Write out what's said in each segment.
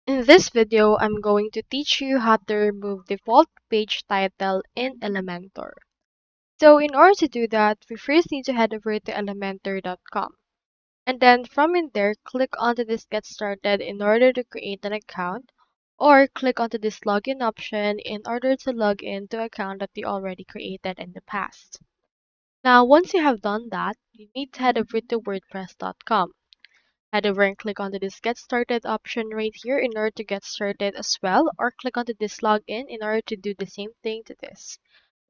In this video, I'm going to teach you how to remove default page title in Elementor. So in order to do that, we first need to head over to elementor.com. And then from in there, click onto this Get Started in order to create an account, or click onto this Login option in order to log in to an account that you already created in the past. Now, once you have done that, you need to head over to WordPress.com. Head over and click onto this Get Started option right here in order to get started as well, or click onto this Login in order to do the same thing to this.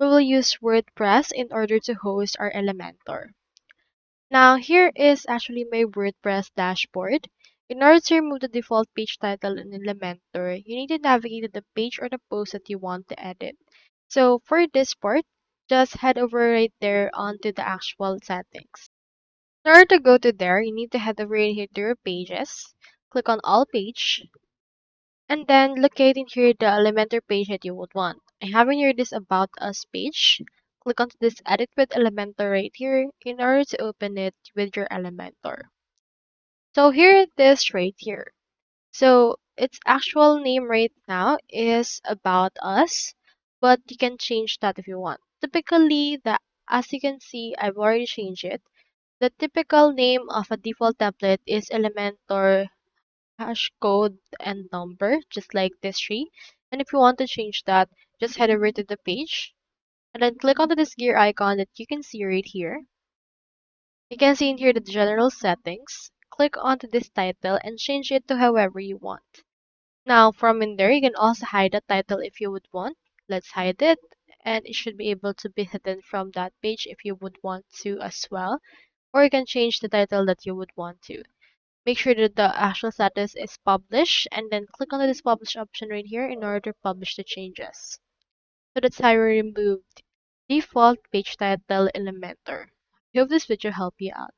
We will use WordPress in order to host our Elementor. Now here is actually my WordPress dashboard. In order to remove the default page title in Elementor, you need to navigate to the page or the post that you want to edit. So for this part, just head over right there onto the actual settings. In order to go to there, you need to head over here to your pages, click on all page, and then locate in here the Elementor page that you would want. I have in here this About Us page. Click on this Edit with Elementor right here in order to open it with your Elementor. So here it is right here. So its actual name right now is About Us, but you can change that if you want. Typically, as you can see, I've already changed it. The typical name of a default template is Elementor hash code and number, just like this tree. And if you want to change that, just head over to the page and then click onto this gear icon that you can see right here. You can see in here the general settings. Click onto this title and change it to however you want. Now from in there, you can also hide the title if you would want. Let's hide it, and it should be able to be hidden from that page if you would want to as well. Or you can change the title that you would want to. Make sure that the actual status is published and then click on this publish option right here in order to publish the changes. So that's how we removed default page title Elementor. I hope this video helped you out.